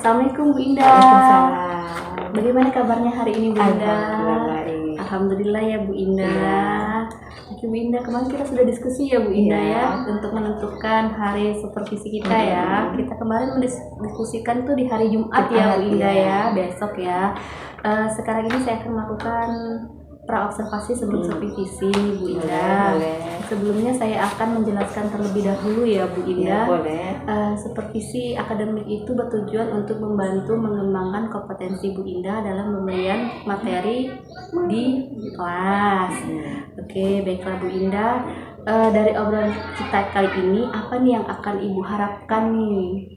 Assalamualaikum Bu Indah. Waalaikumsalam. Bagaimana kabarnya hari ini Bu Indah? Alhamdulillah baik. Alhamdulillah ya Bu Indah. Oke Bu Indah, kemarin kita sudah diskusi ya Bu Indah ya untuk menentukan hari supervisi kita ya. Kita kemarin mendiskusikan tuh di hari Jumat ya Bu Indah ya, besok ya. Sekarang ini saya akan melakukan praobservasi sebelum supervisi Bu Indah. Boleh. Sebelumnya saya akan menjelaskan terlebih dahulu ya Bu Indah. Boleh. Supervisi akademik itu bertujuan untuk membantu mengembangkan kompetensi Bu Indah dalam pemberian materi di kelas. Oke, baiklah Bu Indah. Dari obrolan kita kali ini, apa nih yang akan Ibu harapkan nih?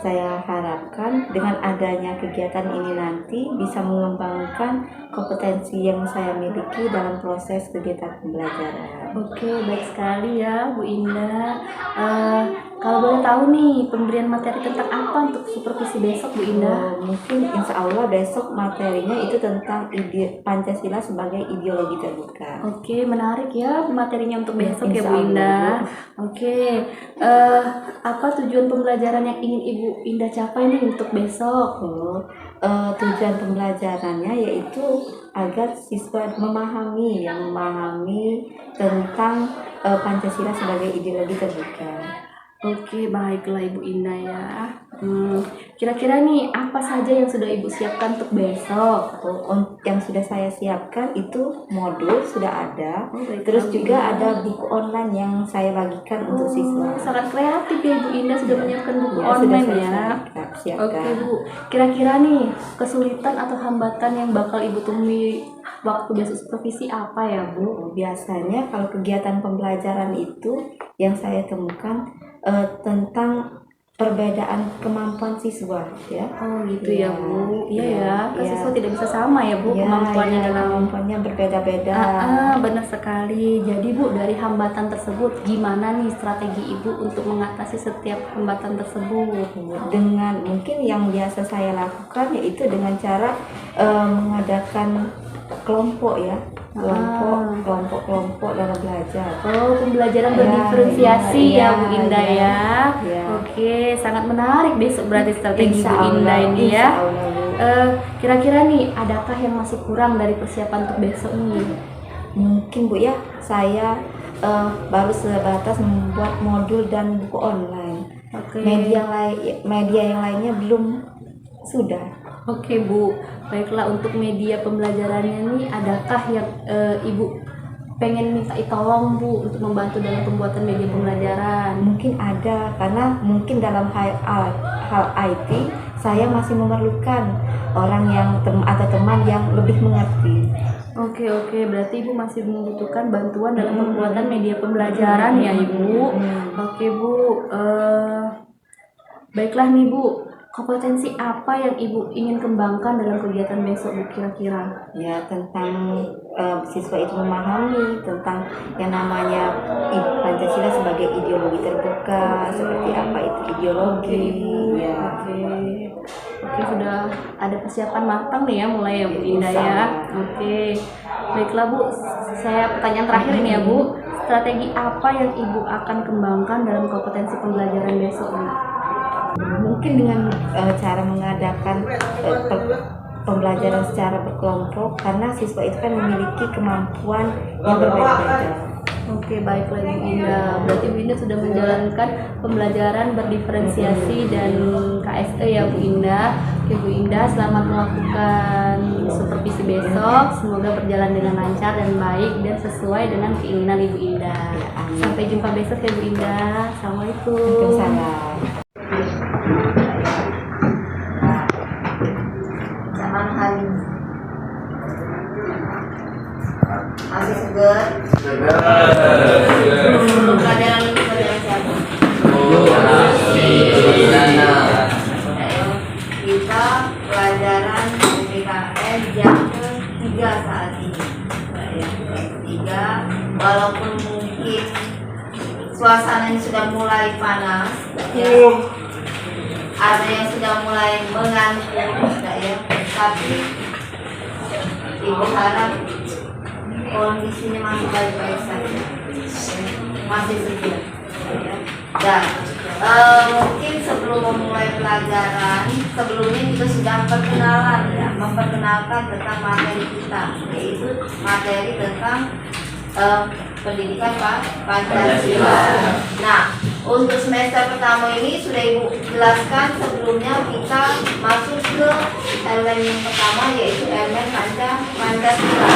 Saya harapkan dengan adanya kegiatan ini nanti bisa mengembangkan kompetensi yang saya miliki dalam proses kegiatan pembelajaran. Oke, baik sekali ya Bu Indah. Kalau boleh tahu nih, pemberian materi tentang apa untuk supervisi besok Bu Indah? Mungkin insya Allah besok materinya itu tentang Pancasila sebagai ideologi terbuka. Oke, menarik ya materinya untuk besok ya Insya Bu Indah. Allah. Oke, apa tujuan pembelajaran yang ingin Ibu Indah capai nih untuk besok? Tujuan pembelajarannya yaitu agar siswa memahami tentang Pancasila sebagai ideologi terbuka. Oke, baiklah Ibu Indah ya. Kira-kira nih apa saja yang sudah Ibu siapkan untuk besok? Yang sudah saya siapkan itu modul sudah ada, Baiklah, terus Bu juga Indah. ada buku online yang saya bagikan untuk siswa. Sangat kreatif ya Bu Indah sudah menyiapkan buku Ya, sudah online saya ya. siapkan. Oke Bu, kira-kira nih kesulitan atau hambatan yang bakal Ibu temui waktu besok supervisi apa ya Bu? Biasanya kalau kegiatan pembelajaran itu yang saya temukan tentang perbedaan kemampuan siswa ya. Oh gitu ya Bu. Iya ya, kan Iya. siswa tidak bisa sama ya Bu kemampuannya dalam. kemampuannya berbeda-beda. Benar sekali. Jadi Bu, dari hambatan tersebut gimana nih strategi Ibu untuk mengatasi setiap hambatan tersebut? Dengan mungkin yang biasa saya lakukan yaitu dengan cara mengadakan kelompok ya, kelompok dalam belajar. Oh, pembelajaran Ya, berdiferensiasi iya, ya Bu Indah iya, ya. iya. Oke, sangat menarik besok berarti strategi Insya Bu Indah Allah, ini insya ya. Allah, Bu. Kira-kira nih, adakah yang masih kurang dari persiapan untuk besok nih? Mungkin Bu ya, saya baru sebatas membuat modul dan buku online. Oke. Media yang lainnya belum sudah. Oke Bu, baiklah untuk media pembelajarannya nih, adakah yang Ibu pengen minta tolong Bu untuk membantu dalam pembuatan media pembelajaran? Mungkin ada, karena mungkin dalam hal IT saya masih memerlukan orang yang atau teman yang lebih mengerti. Oke, berarti Ibu masih membutuhkan bantuan dalam pembuatan media pembelajaran ya Ibu. Oke Bu, baiklah nih Bu, kompetensi apa yang Ibu ingin kembangkan dalam kegiatan besok Bu kira-kira? Ya, tentang siswa itu memahami tentang yang namanya Pancasila sebagai ideologi terbuka, seperti apa itu ideologi. Ya. Oke, sudah ada persiapan matang nih ya mulai ya Bu Indah ya. Oke, baiklah Bu, saya pertanyaan terakhir ini ya Bu, strategi apa yang Ibu akan kembangkan dalam kompetensi pembelajaran besok Bu? Mungkin dengan cara mengadakan pembelajaran secara berkelompok, karena siswa itu kan memiliki kemampuan yang berbeda-beda. Oke, baiklah Bu Indah. Berarti Bu Indah sudah menjalankan pembelajaran berdiferensiasi dan KSE ya Bu Indah. Oke Bu Indah, selamat melakukan supervisi besok. Semoga berjalan dengan lancar dan baik dan sesuai dengan keinginan Ibu Indah. Sampai jumpa besok ya Bu Indah. Assalamualaikum. Waalaikumsalam. Zaman hari masih segar. Pelajaran siapa? Kita pelajaran PKN jam ke-3 saat ini. Ketiga, walaupun mungkin suasananya sudah mulai panas, ya, ada yang sudah mulai mengantuk, ya, tapi Ibu harap kondisinya masih baik-baik saja, masih segar, ya. Dan Mungkin sebelum memulai pelajaran, sebelumnya kita sudah perkenalan ya, memperkenalkan tentang materi kita, yaitu materi tentang pendidikan Pancasila. Nah, untuk semester pertama ini sudah Ibu jelaskan sebelumnya kita masuk ke elemen yang pertama, yaitu elemen Pancasila.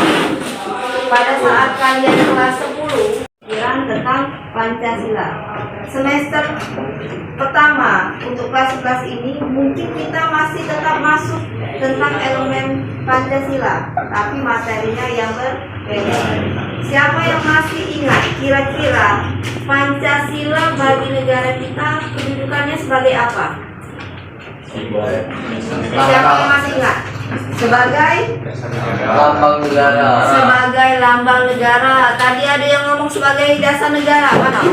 Pada saat kalian kelas 10 pikiran tentang Pancasila. Semester pertama untuk kelas 11 ini mungkin kita masih tetap masuk tentang elemen Pancasila, tapi materinya yang berbeda. Siapa yang masih ingat kira-kira Pancasila bagi negara kita kedudukannya sebagai apa? Siapa yang masih ingat? Sebagai lambang negara. Sebagai lambang negara. Tadi ada yang ngomong sebagai dasar negara. Mana?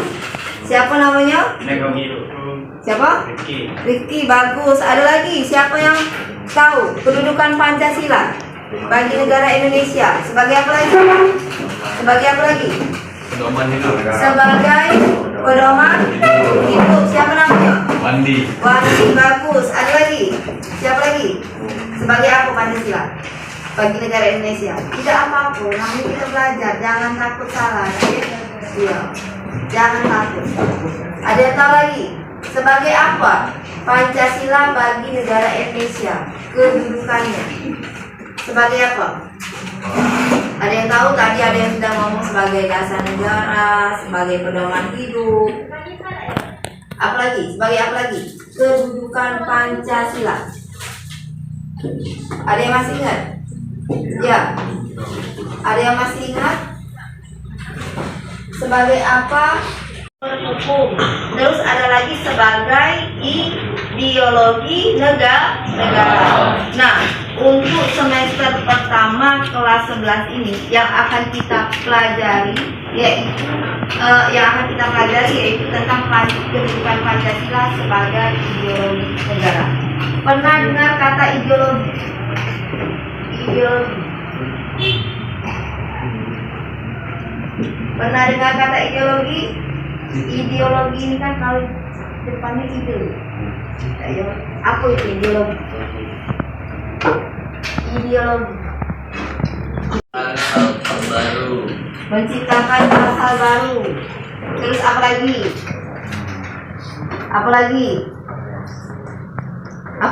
Siapa namanya? Siapa? Rifki, bagus. Ada lagi? Siapa yang tahu kedudukan Pancasila bagi negara Indonesia? Sebagai apa lagi? Sebagai apa lagi? Pedoman hidup. Sebagai pedoman hidup. Siapa namanya? Wandi. Wandi, bagus. Ada lagi? Siapa lagi? Sebagai apa Pancasila bagi negara Indonesia? Tidak apa-apa, namanya kita belajar. Jangan takut salah. Iya. Jangan takut. Ada yang tahu lagi? Sebagai apa Pancasila bagi negara Indonesia kedudukannya? Sebagai apa? Ada yang tahu? Tadi ada yang sudah ngomong sebagai dasar negara, sebagai pedoman hidup. Apa lagi? Sebagai apa lagi? Kedudukan Pancasila. Ada yang masih ingat? Ya. Ada yang masih ingat? Sebagai apa? Hukum. Terus ada lagi sebagai ideologi negara. Nah, untuk semester pertama kelas 11 ini yang akan kita pelajari yaitu tentang kedudukan Pancasila sebagai ideologi negara. Pernah dengar kata ideologi? Pernah dengar kata ideologi? Ideologi ini kan kalau depannya ide. Ayo, apa itu ideologi? Ideologi. Hal baru. Menciptakan hal-hal baru. Terus apa lagi? Apa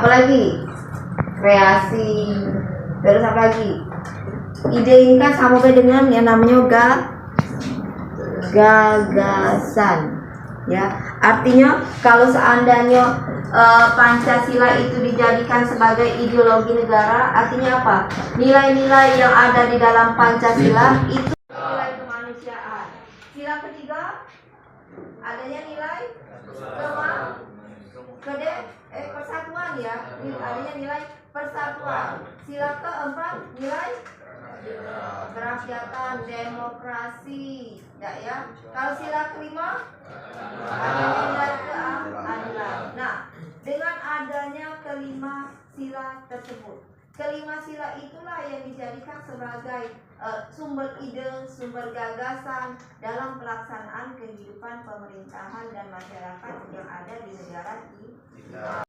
lagi? Kreasi. Terus apa lagi? Ide ini kan sama dengan yang namanya gagasan, ya. Artinya kalau seandainya Pancasila itu dijadikan sebagai ideologi negara, artinya apa? Nilai-nilai yang ada di dalam Pancasila itu nilai kemanusiaan. Sila ketiga adanya nilai persatuan, ya. Adanya nilai persatuan. Sila keempat nilai kerakyatan, demokrasi, ya. Kalau sila kelima adanya nilai keadilan. Nah, dengan adanya kelima sila tersebut, kelima sila itulah yang dijadikan sebagai sumber ide, sumber gagasan dalam pelaksanaan kehidupan pemerintahan dan masyarakat yang ada di negara kita.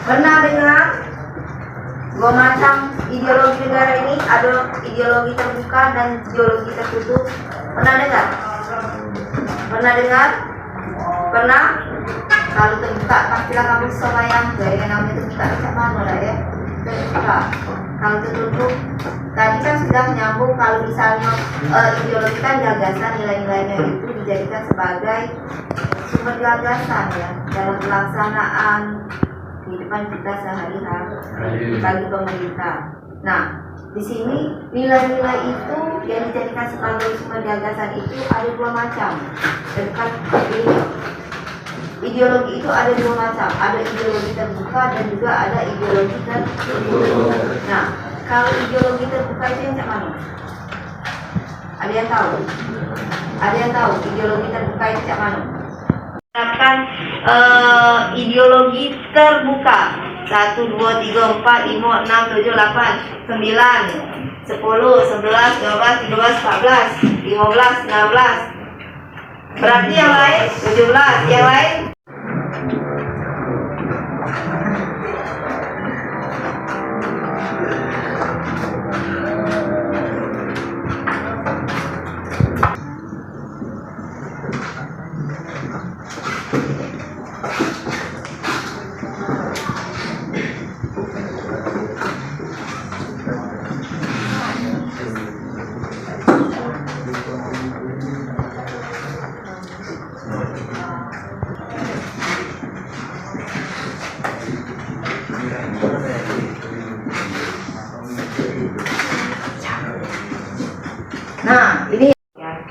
Pernah dengar dua macam ideologi negara ini? Ada ideologi terbuka dan ideologi tertutup. Pernah dengar? Pernah? Kalau terbuka pastilah kamu sembahyang dari namanya terbuka macam mana lah ya? Terbuka. Kalau tertutup, tadi kan sudah menyambung kalau misalnya ideologi kan gagasan, nilai-nilainya itu dijadikan sebagai sumber gagasan, ya, dalam pelaksanaan kehidupan kita sehari-hari bagi pemerintah. Nah, di sini nilai-nilai itu yang dijadikan sebagai sumber gagasan itu ada dua macam. Dekat ini, ideologi itu ada dua macam. Ada ideologi terbuka dan juga ada ideologi tertutup. Nah, kalau ideologi terbuka itu yang macam mana? Ada yang tahu? Ideologi terbuka itu macam mana? Akan ideologi terbuka 1, 2, 3, 4, 5, 6, 7, 8, 9, 10, 11, 12, 13, 14. Berarti yang lain 17, yang lain nah ini ya.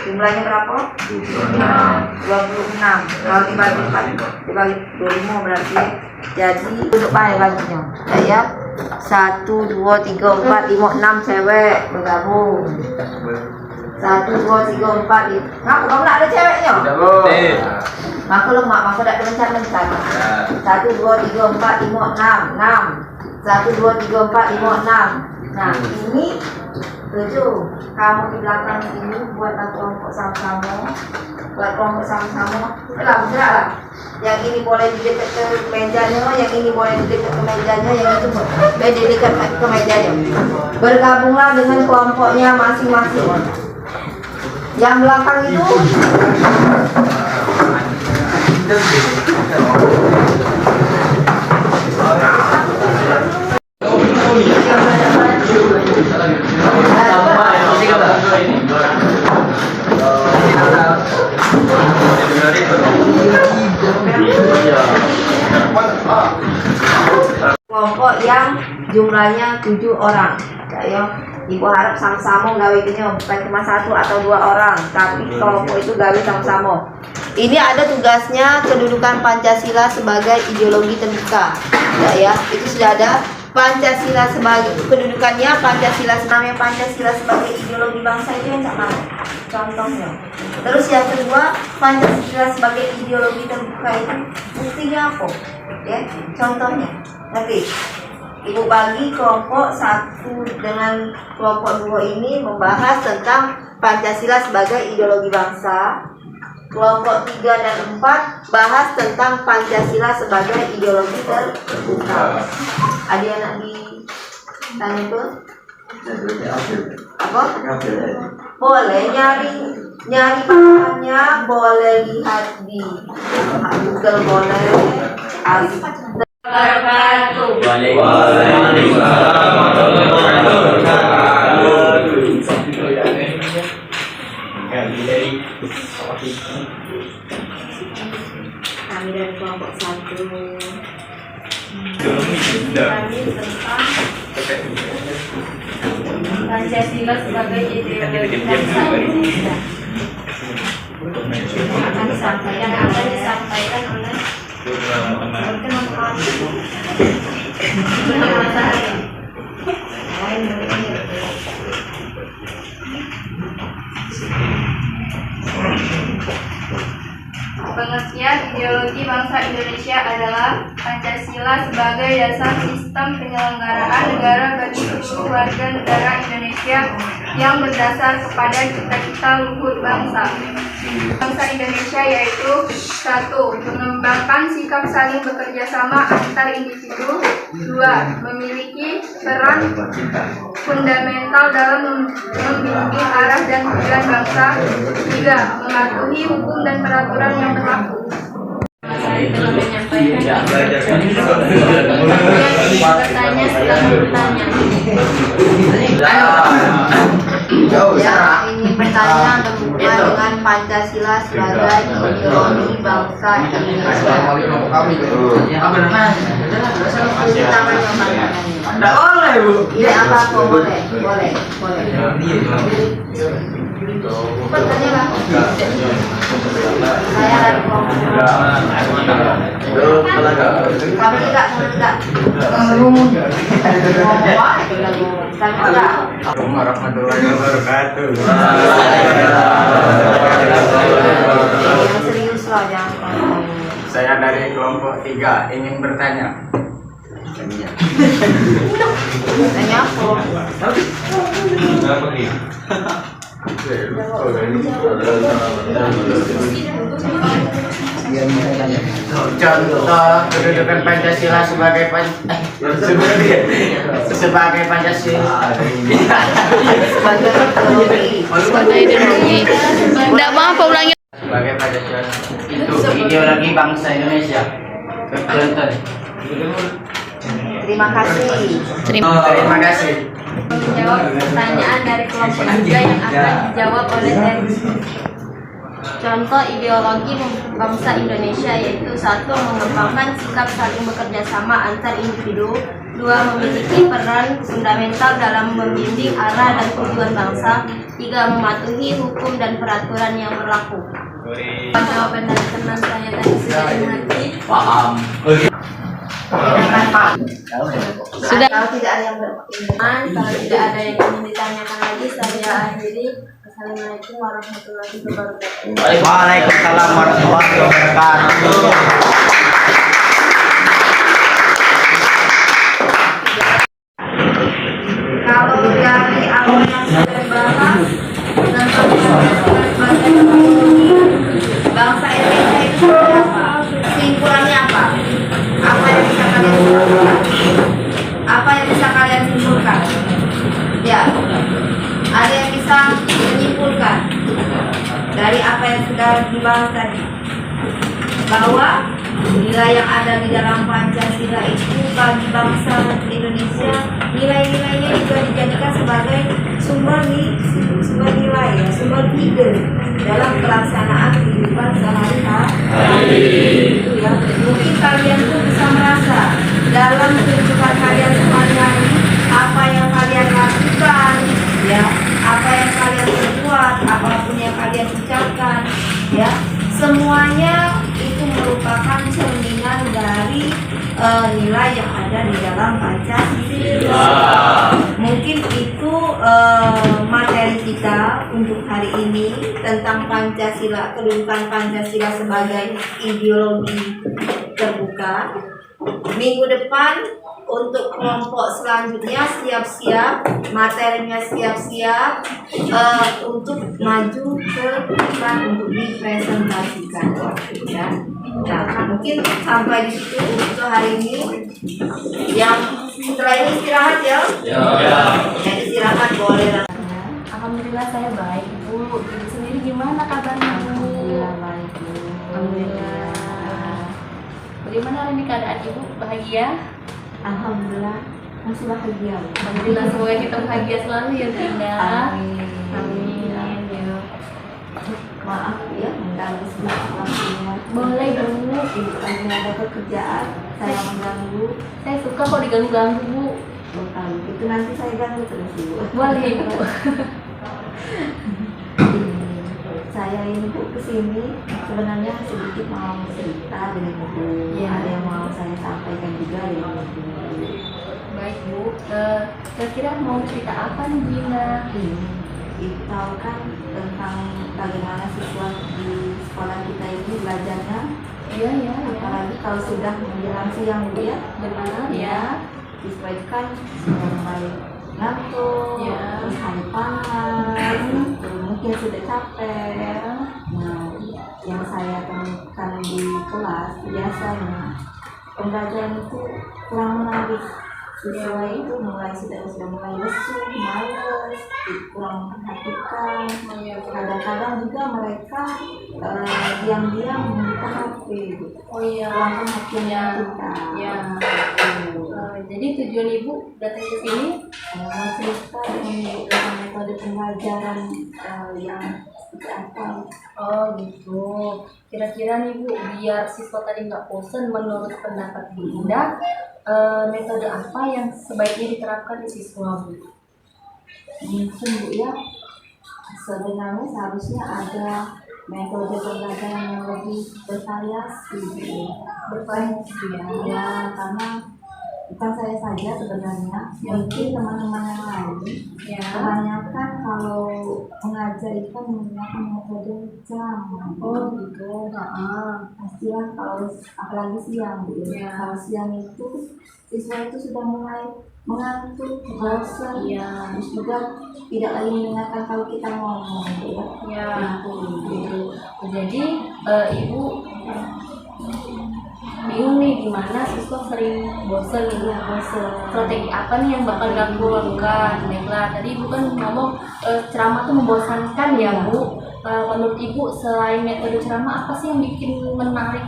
Jumlahnya berapa? 26. Kalau dibagi 4 dibagi 25 berarti jadi untuk baginya ya 1, 2, 3, 4, 5, 6 cewek bergabung 1, 2, 3, 4 ngaku kamu nak ada ceweknya? Maka lo mak tak kemencar-mencar 1, 2, 3, 4, 5, 6 1, 2, 3, 4, 5, 6 nah ini 7. Kamu di belakang sini buatlah kelompok sama-sama. Buat kelompok sama-sama. Gerak-gerak. Yang ini boleh di dekat ke mejanya, yang ini boleh di dekat ke mejanya, yang itu boleh di dekat ke mejanya. Bergabunglah dengan kelompoknya masing-masing. Yang belakang itu kelompok yang jumlahnya 7 orang. Ya, Ibu harap sama-sama gawe-nya bukan cuma 1 atau 2 orang, tapi kelompok itu gawe sama-sama. Ini ada tugasnya kedudukan Pancasila sebagai ideologi terbuka. Ya, itu sudah ada. Pancasila sebagai kedudukannya namanya Pancasila sebagai ideologi bangsa itu yang sama contohnya. Terus yang kedua, Pancasila sebagai ideologi terbuka itu buktinya apa? Ya, contohnya. Nanti Ibu bagi kelompok 1 dengan kelompok 2 ini membahas tentang Pancasila sebagai ideologi bangsa. Kelompok 3 dan 4 bahas tentang Pancasila sebagai ideologi terbuka. Ada yang nak ditanya itu? Apa? Boleh nyari bahannya, boleh lihat di Google, boleh. Kami dari kelompok 1 kami tentang Pancasila sebagai ideologi bangsa Indonesia. Akan disampaikan oleh Pengertian ideologi bangsa Indonesia adalah Pancasila sebagai dasar sistem penyelenggaraan negara bagi seluruh warga negara Indonesia yang berdasar kepada cita-cita luhur bangsa Indonesia, yaitu 1. Mengembangkan sikap saling bekerja sama antar individu. 2. Memiliki peran fundamental dalam membimbing arah dan tujuan bangsa. 3. Mematuhi hukum dan peraturan yang berlaku. Bertanya setelah bertanya. Ya, ini bertanya berhubungan dengan Pancasila sebagai ideologi bangsa Indonesia. Tidak boleh, Bu. Ini apa kok boleh? Boleh. Pertanyaan apa? Saya dari kelompok. Kami tidak. Yang serius Mahasiswa jangan kelompok. Saya dari kelompok 3 ingin bertanya. Tanya apa? Contoh kedudukan Pancasila sebagai Pancasila. Sebagai ideologi. Enggak apa ulangi. Sebagai Pancasila itu ideologi bangsa Indonesia. Contoh. Terima kasih. Terima kasih. Menjawab pertanyaan dari kelompok 3 yang akan dijawab oleh Terry. Contoh ideologi bangsa Indonesia yaitu 1. Mengembangkan sikap saling bekerja sama antar individu. 2. Memiliki peran fundamental dalam membimbing arah dan tujuan bangsa. 3. Mematuhi hukum dan peraturan yang berlaku. Jawaban dari teman saya tadi sudah dimengerti. Paham. Sudah. Kalau tidak ada yang berkenan, Kalau tidak ada yang ingin ditanyakan lagi, saya akhiri. Assalamualaikum warahmatullahi wabarakatuh. Waalaikumsalam warahmatullahi wabarakatuh. kalau dari apa yang sudah dibahas tentang bangsa Indonesia itu seperti apa? Kesimpulannya apa? Apa yang bisa kalian simpulkan? Apa yang bisa kalian simpulkan? Ya, ada yang bisa menyimpulkan dari apa yang sudah dibahas tadi, bahwa nilai yang ada di dalam Pancasila itu bagi bangsa Indonesia, nilai-nilainya juga dijadikan sebagai sumber nilai, ya, sumber ide dalam pelaksanaan kehidupan sehari-hari. Ya, mungkin kalian tuh bisa merasa dalam kehidupan kalian sehari-hari apa yang kalian lakukan, ya, apa yang kalian perbuat, apapun yang kalian ucapkan, ya, semuanya itu merupakan cerminan dari nilai yang ada di dalam Pancasila. Mungkin itu materi kita untuk hari ini tentang Pancasila, kedudukan Pancasila sebagai ideologi terbuka. Minggu depan untuk kelompok selanjutnya siap-siap, materinya siap-siap untuk maju ke depan untuk dipresentasikan, ya. Nah, mungkin sampai di situ untuk hari ini. Yang setelah ini istirahat ya. Yang istirahat boleh lah. Alhamdulillah saya baik, Bu. Ibu sendiri gimana kabarnya, Bu? Alhamdulillah baik, Bu. Alhamdulillah. Bagaimana hari ini keadaan Ibu? Bahagia? Alhamdulillah masih bahagia, Bu. Alhamdulillah, semoga kita bahagia selalu ya, Dinda. Amin. Amin. Ya. Maaf ya mengganggu sedikit waktunya. Boleh, Bu. Ibu lagi ada pekerjaan, saya mengganggu. Saya suka kok diganggu-ganggu, Bu. Bukan, itu nanti saya ganggu terus, Bu. Boleh, Bu. Saya ini Bu kesini sebenarnya sedikit mau cerita dengan Ibu. Iya. Ada yang mau saya sampaikan juga dengan Ibu. Baik, Bu. Kira-kira mau cerita apa nih, Dinda? Ibu tahu kan tentang bagaimana siswa di sekolah kita ini belajarnya, Iya, iya, iya. apalagi kalau sudah menjelang siang, Bu, ya. Benar, Ya, ya. siswa itu kan sudah mulai ngantuk, Ya. terus hari panas, gitu. Mungkin sudah capek. Nah, yang saya temukan di kelas biasanya pembelajaran itu kurang menarik. Siswa itu sudah mulai lesu, malas, kurang memperhatikan. Kadang-kadang juga mereka diam-diam membuka HP, gitu. Oh iya. Kurang perhatian kita. Ya. Gitu. Jadi tujuan Ibu datang ke sini Mau cerita dengan Ibu tentang metode pembelajaran yang seperti apa? oh gitu. Kira-kira nih Bu, biar siswa tadi nggak bosan menurut pendapat Bu Indah, metode apa yang sebaiknya diterapkan di siswa Bu? Mungkin Bu ya, sebenarnya seharusnya ada metode pembelajaran yang lebih bervariasi, gitu. Bervariasi ya. Ya, karena bukan saya saja sebenarnya, mungkin teman-teman yang lain. Ya. Kebanyakan kalau mengajar itu kan menggunakan metode ceramah. Oh gitu. Pastilah kalau apalagi siang gitu. Ya. Kalau siang itu siswa itu sudah mulai mengantuk, bosan, terus juga tidak lagi mendengarkan kalau kita ngomong gitu ya. Ya. Gitu. Jadi ibu bingung nih gimana siswa sering bosen. Strategi apa nih yang bakal dilakukan? Baiklah, tadi ibu kan ngomong ceramah tuh membosankan ya bu. Menurut ibu selain metode ceramah apa sih yang bikin menarik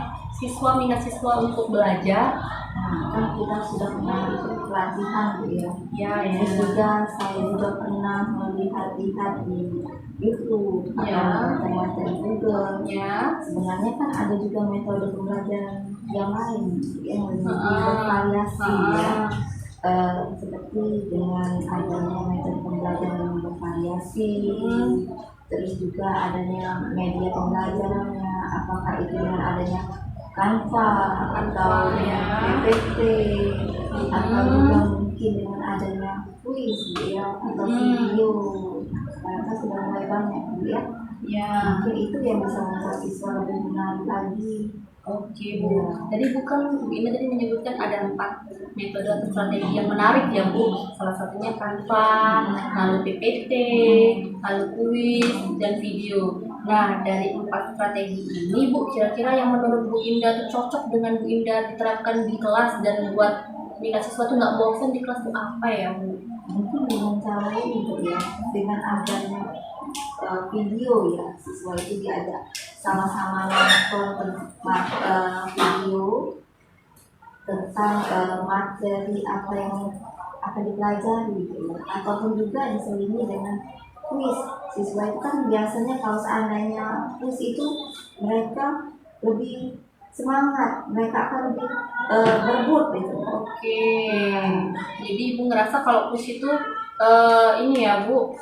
minat siswa untuk belajar? Nah, kan kita sudah pernah ikut pelatihan gitu ya. Terus Ya. juga saya juga pernah melihat-lihat di YouTube Ya. atau materi Google. Ya. Sebenarnya kan ada juga metode pembelajaran yang lain yang lebih Ah. bervariasi ya. Ah. Seperti dengan adanya metode pembelajaran yang bervariasi, terus juga adanya media pembelajarannya, apakah itu dengan adanya Canva atau PPT atau juga mungkin dengan adanya kuis ya atau video. Sekarang kan sudah mulai banyak ya. Ya. Mungkin itu yang bisa membuat siswa lebih menarik lagi. Oke bu, jadi bukan Bu Indah tadi menyebutkan ada 4 metode atau strategi yang menarik ya bu. Salah satunya Canva, lalu PPT, lalu kuis dan video. Nah dari 4 strategi ini bu, kira-kira yang menurut Bu Indah itu cocok dengan Bu Indah diterapkan di kelas dan buat minat siswa tuh nggak bosan di kelas tuh apa ya bu? Mungkin dengan cara ini gitu ya, dengan adanya video ya, siswa itu diajak sama-sama nonton video tentang materi apa yang akan dipelajari gitu ya. Ataupun juga diselingi dengan kuis. Siswa itu kan biasanya kalau seandainya kuis itu mereka lebih semangat, mereka akan lebih berebut gitu. Oke, jadi ibu ngerasa kalau kuis itu ini ya bu,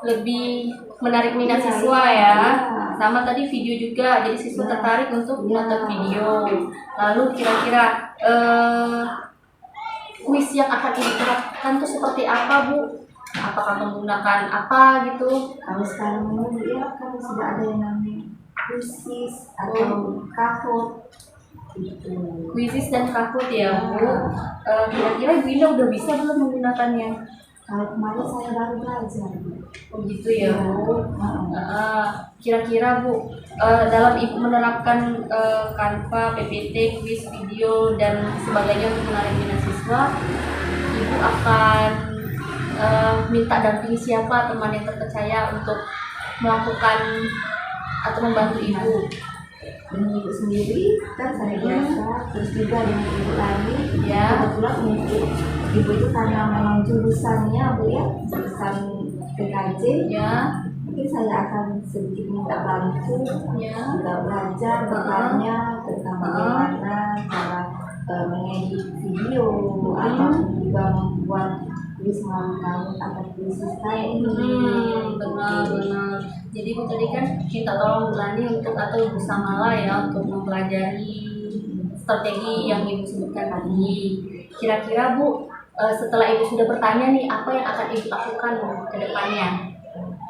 lebih menarik minat siswa ya. Sama tadi video juga, jadi siswa tertarik untuk nonton video. Lalu kira-kira kuis yang akan diterapkan tuh seperti apa bu? Apakah menggunakan apa gitu? Kalau sekarang ini ya kan sudah ada yang namanya kuisis atau Kahoot gitu. Kuisis dan Kahoot ya bu. Kira-kira Ibu Indah udah bisa belum menggunakannya? Kalau kemarin saya baru belajar. Oh gitu ya bu. Kira-kira bu, dalam ibu menerapkan Canva, PPT, kuis, video dan sebagainya untuk menarik minat siswa, ibu akan minta dampingi siapa teman yang terpercaya untuk melakukan atau membantu ibu? Dengan ibu sendiri kan saya biasa, terus juga dengan ibu lagi. Ya. Kebetulan ibu itu karena memang jurusannya bu ya, jurusan PKJ. Ya. Mungkin saya akan sedikit minta bantu, Ya. juga belajar bertanya tentang bagaimana cara mengedit video atau juga membuat kuis melalui atau kuis kayak ini. Benar. Jadi Bu tadi kan minta tolong Bu Lani untuk atau Ibu Samala ya untuk mempelajari strategi yang Ibu sebutkan tadi. Kira-kira Bu, setelah Ibu sudah bertanya nih, apa yang akan Ibu lakukan ke depannya?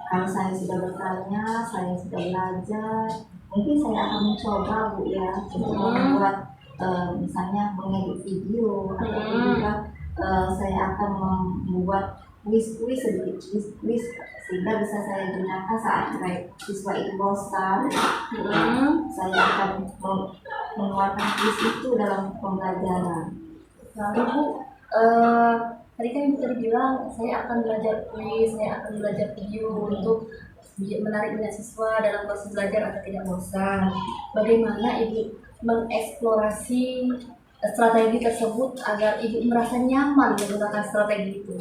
Kalau saya sudah bertanya, saya sudah belajar, mungkin saya akan mencoba bu ya untuk membuat misalnya mengedit video atau juga saya akan membuat kuis-kuis sedikit kuis sehingga bisa saya gunakan saat siswa itu bosan. Saya akan mengeluarkan kuis itu dalam pembelajaran. Lalu Bu, tadi kan Ibu tadi bilang saya akan belajar kuis, saya akan belajar video untuk menarik minat siswa dalam proses belajar agar tidak bosan. Bagaimana Ibu mengeksplorasi strategi tersebut agar Ibu merasa nyaman menggunakan strategi itu?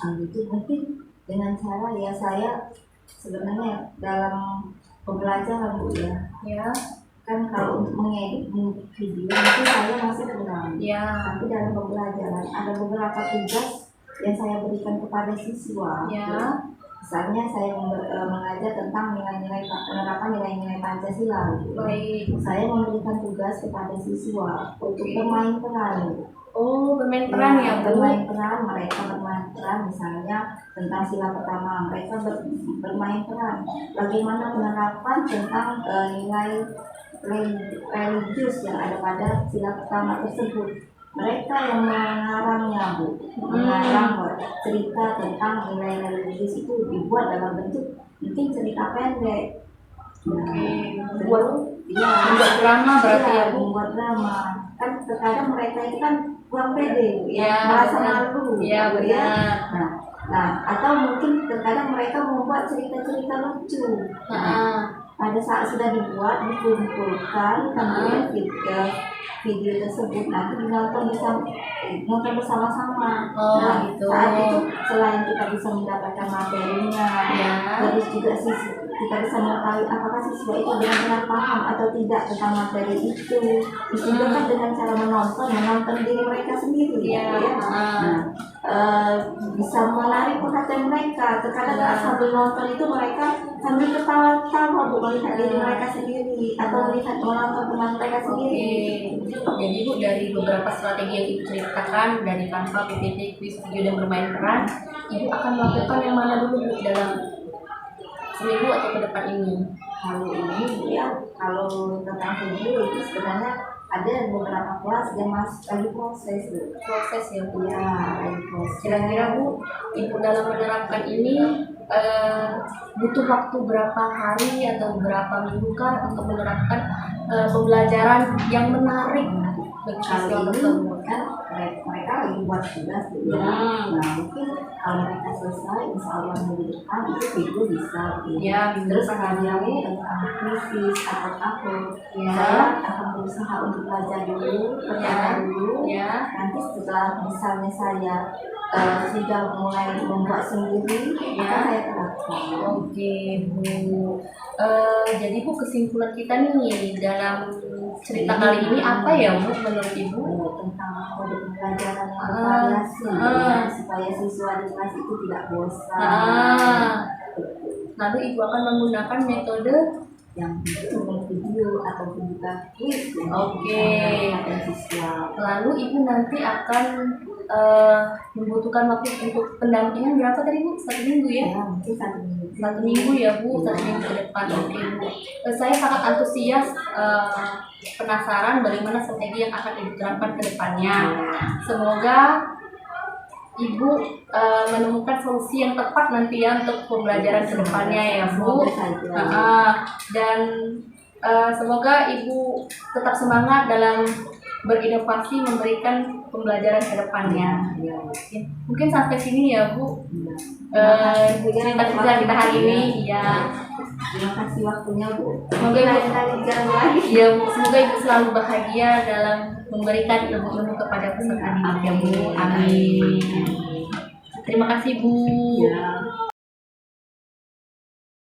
Itu mungkin dengan cara ya saya sebenarnya dalam pembelajaran bu ya. Ya. Kan kalau untuk mengedit video itu saya masih kurang. Ya. Tapi dalam pembelajaran ada beberapa tugas yang saya berikan kepada siswa. Ya. Misalnya saya mengajar tentang penerapan nilai-nilai Pancasila. Baik. Saya memberikan tugas kepada siswa untuk bermain peran. Oh, bermain peran ya, Bu. bermain peran, mereka bermain peran, misalnya tentang sila pertama mereka bermain peran bagaimana penerapan tentang nilai religius yang ada pada sila pertama tersebut. Mereka yang mengarangnya, Bu, mengarang cerita tentang nilai religius itu dibuat dalam bentuk mungkin cerita pendek. Buat drama berarti ya, Bu. Membuat drama. Kan terkadang mereka itu kan kurang pede, Ya, merasa benar. malu, Ya, gitu benar. Nah, atau mungkin terkadang mereka membuat cerita-cerita lucu. Pada saat sudah dibuat, dikumpulkan, kemudian video tersebut nanti ditonton nonton bersama-sama. Oh, Nah, gitu. saat itu selain kita bisa mendapatkan materinya, Ya. terus juga kita bisa mengetahui apakah siswa itu benar-benar paham atau tidak tentang materi itu. Terus juga kan dengan cara menonton diri mereka sendiri. Iya. Nah, bisa menarik perhatian mereka. Terkadang sambil nonton itu mereka sambil ketawa-tawa, Bu, melihat diri mereka sendiri atau melihat menonton teman mereka sendiri. Jadi Bu, dari beberapa strategi yang Ibu ceritakan dari tanpa PPT, quiz, video, dan bermain peran, Ibu akan melakukan yang mana dulu, Bu, dalam seminggu atau ke depan ini? Kalau ini ya, kalau tentang video itu sebenarnya ada beberapa kelas yang masih lagi proses, Bu. Proses ya, Bu. Iya, lagi proses. Kira-kira Bu, Ibu dalam menerapkan ini butuh waktu berapa hari atau berapa minggu kah untuk menerapkan pembelajaran yang menarik bagi siswa Kali ini tersebut? kan mereka lagi buat tugas, Bu, ya. Nah, mungkin kalau mereka selesai, insya Allah minggu depan itu video bisa. Bu. Ya, Terus kajiannya tentang krisis atau apa? Ya. Saya akan berusaha untuk belajar dulu, pertama dulu. Ya. Nanti setelah misalnya saya sudah mulai membuat sendiri, maka saya terapkan. Oke, Bu. Jadi Bu, kesimpulan kita nih dalam cerita kali ini apa ya, Bu, menurut Ibu? Tentang kode pembelajaran yang bervariasi, ya, supaya siswa di kelas itu tidak bosan. Lalu Ibu akan menggunakan metode Yang video ataupun juga quiz. Oke. Ada siswa. lalu Ibu nanti akan membutuhkan waktu untuk pendampingan berapa tadi, Bu? 1 minggu ya? Ya, mungkin 1 minggu. 1 minggu ya, Bu, 1 minggu ke depan. Oke, Bu. Saya sangat antusias, penasaran bagaimana strategi yang akan Ibu terapkan ke depannya. Semoga Ibu menemukan solusi yang tepat nanti ya untuk pembelajaran ke depannya ya, Bu. Semoga saja. Dan semoga Ibu tetap semangat dalam berinovasi memberikan pembelajaran ke depannya. Ya. Mungkin sampai sini ya, Bu. Cerita-cerita kita hari ini ya. Terima kasih waktunya, Bu. Semoga Ibu Lain-lain jalan lagi. ya, Bu, semoga Ibu selalu bahagia dalam memberikan ilmu-ilmu kepada peserta didik ya, Bu. Amin. Terima kasih, Bu. Ya.